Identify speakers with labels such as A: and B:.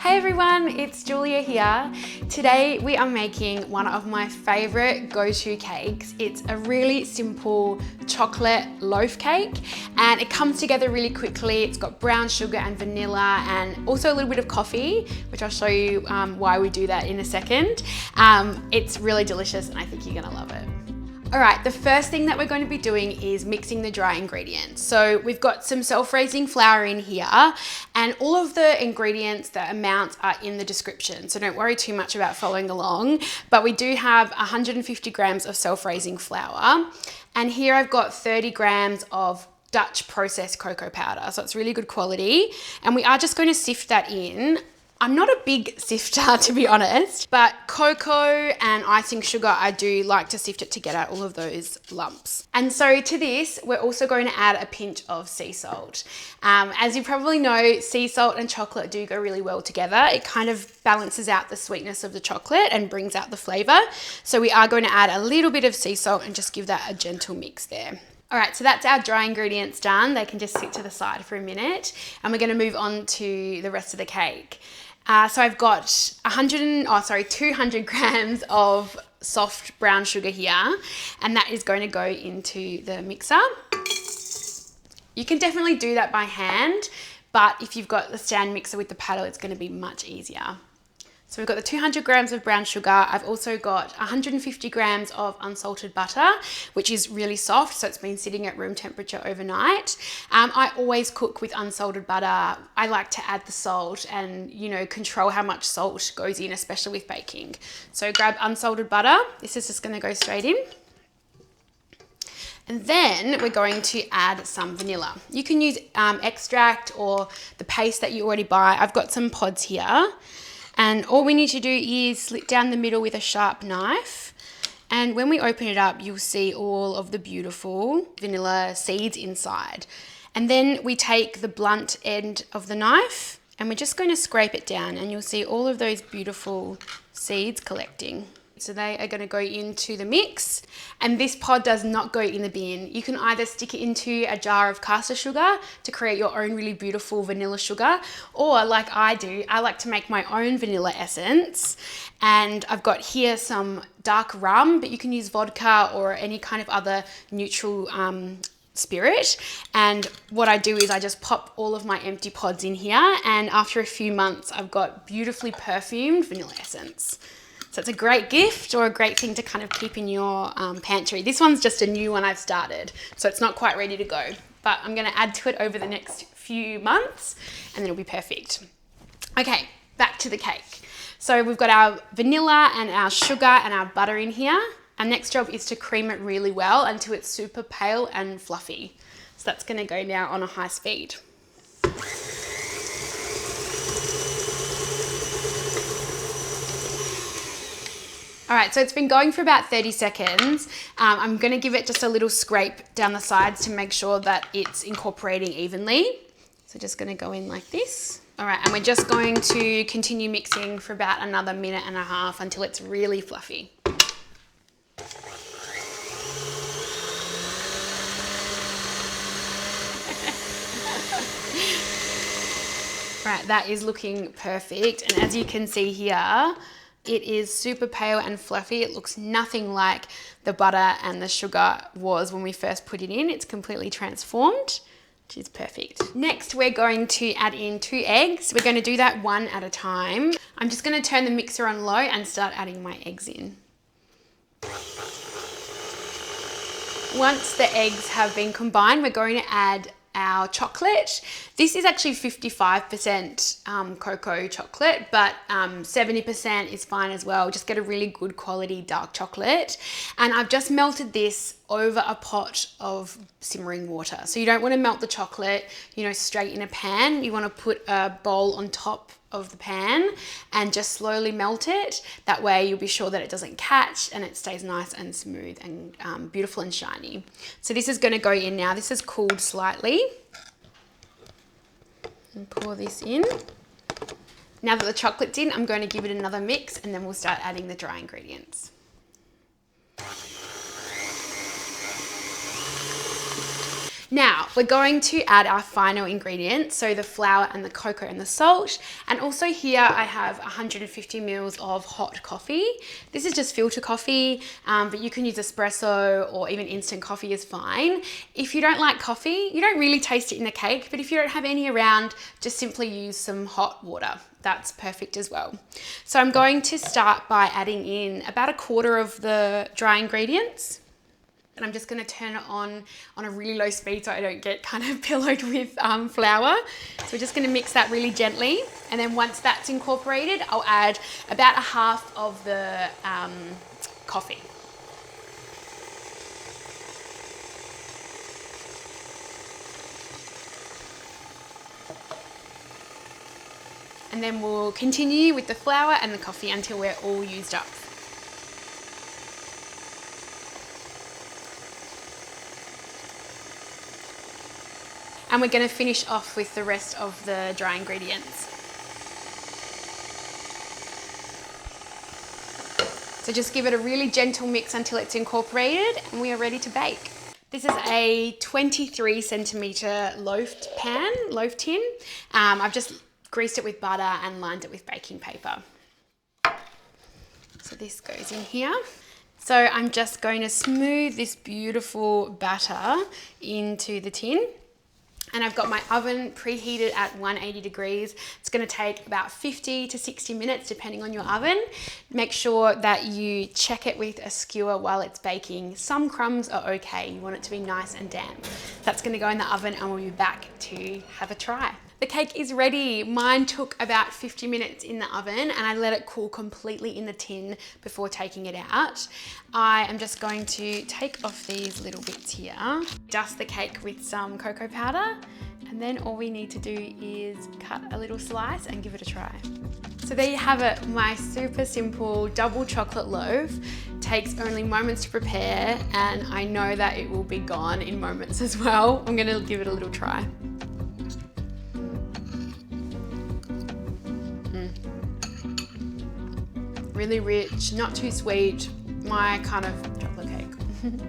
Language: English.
A: Hey everyone, it's Julia here. Today we are making one of my favorite go-to cakes. It's a really simple chocolate loaf cake and it comes together really quickly. It's got brown sugar and vanilla and also a little bit of coffee, which I'll show you why we do that in a second. It's really delicious and I think you're gonna love it. All right, the first thing that we're going to be doing is mixing the dry ingredients. So we've got some self-raising flour in here and all of the ingredients, the amounts are in the description. So don't worry too much about following along, but we do have 150 grams of self-raising flour. And here I've got 30 grams of Dutch processed cocoa powder. So it's really good quality. And we are just going to sift that in. I'm not a big sifter, to be honest, but cocoa and icing sugar, I do like to sift it to get out all of those lumps. And so to this, we're also going to add a pinch of sea salt. As you probably know, sea salt and chocolate do go really well together. It kind of balances out the sweetness of the chocolate and brings out the flavor. So we are going to add a little bit of sea salt and just give that a gentle mix there. All right, so that's our dry ingredients done. They can just sit to the side for a minute and we're gonna move on to the rest of the cake. So I've got 200 grams of soft brown sugar here, and that is going to go into the mixer. You can definitely do that by hand, but if you've got the stand mixer with the paddle, it's going to be much easier. So we've got the 200 grams of brown sugar. I've also got 150 grams of unsalted butter, which is really soft. So it's been sitting at room temperature overnight. I always cook with unsalted butter. I like to add the salt and, control how much salt goes in, especially with baking. So grab unsalted butter. This is just gonna go straight in. And then we're going to add some vanilla. You can use extract or the paste that you already buy. I've got some pods here. And all we need to do is slit down the middle with a sharp knife. And when we open it up, you'll see all of the beautiful vanilla seeds inside. And then we take the blunt end of the knife and we're just going to scrape it down and you'll see all of those beautiful seeds collecting. So they are going to go into the mix, and this pod does not go in the bin. You can either stick it into a jar of caster sugar to create your own really beautiful vanilla sugar, or like I do, I like to make my own vanilla essence. And I've got here some dark rum, but you can use vodka or any kind of other neutral spirit. And what I do is I just pop all of my empty pods in here, and after a few months, I've got beautifully perfumed vanilla essence. So it's a great gift or a great thing to kind of keep in your pantry. This one's just a new one I've started, so it's not quite ready to go, but I'm gonna add to it over the next few months and then it'll be perfect. Okay, back to the cake. So we've got our vanilla and our sugar and our butter in here. Our next job is to cream it really well until it's super pale and fluffy. So that's gonna go now on a high speed. All right, so it's been going for about 30 seconds. I'm gonna give it just a little scrape down the sides to make sure that it's incorporating evenly. So just gonna go in like this. All right, and we're just going to continue mixing for about another minute and a half until it's really fluffy. Right, that is looking perfect. And as you can see here, it is super pale and fluffy. It looks nothing like the butter and the sugar was when we first put it in. It's completely transformed, which is perfect. Next, we're going to add in 2 eggs. We're going to do that one at a time. I'm just going to turn the mixer on low and start adding my eggs in. Once the eggs have been combined, we're going to add our chocolate. This is actually 55% cocoa chocolate, but 70% is fine as well. Just get a really good quality dark chocolate. And I've just melted this over a pot of simmering water. So you don't want to melt the chocolate, straight in a pan. You want to put a bowl on top of the pan and just slowly melt it. That way you'll be sure that it doesn't catch and it stays nice and smooth and beautiful and shiny. So this is going to go in now. This has cooled slightly. And pour this in. Now that the chocolate's in, I'm going to give it another mix and then we'll start adding the dry ingredients. Now we're going to add our final ingredients, so the flour and the cocoa and the salt. And also here I have 150 mils of hot coffee. This is just filter coffee, but you can use espresso or even instant coffee is fine. If you don't like coffee, you don't really taste it in the cake, but if you don't have any around, just simply use some hot water. That's perfect as well. So I'm going to start by adding in about a quarter of the dry ingredients. And I'm just going to turn it on a really low speed so I don't get kind of pillowed with flour. So we're just going to mix that really gently. And then once that's incorporated, I'll add about a half of the coffee. And then we'll continue with the flour and the coffee until we're all used up. And we're going to finish off with the rest of the dry ingredients. So just give it a really gentle mix until it's incorporated and we are ready to bake. This is a 23 centimeter loaf tin. I've just greased it with butter and lined it with baking paper. So this goes in here. So I'm just going to smooth this beautiful batter into the tin. And I've got my oven preheated at 180 degrees. It's going to take about 50 to 60 minutes depending on your oven. Make sure that you check it with a skewer while it's baking. Some crumbs are okay. You want it to be nice and damp. That's going to go in the oven and we'll be back to have a try. The cake is ready. Mine took about 50 minutes in the oven and I let it cool completely in the tin before taking it out. I am just going to take off these little bits here, dust the cake with some cocoa powder, and then all we need to do is cut a little slice and give it a try. So there you have it, my super simple double chocolate loaf. Takes only moments to prepare and I know that it will be gone in moments as well. I'm gonna give it a little try. Really rich, not too sweet, my kind of chocolate cake.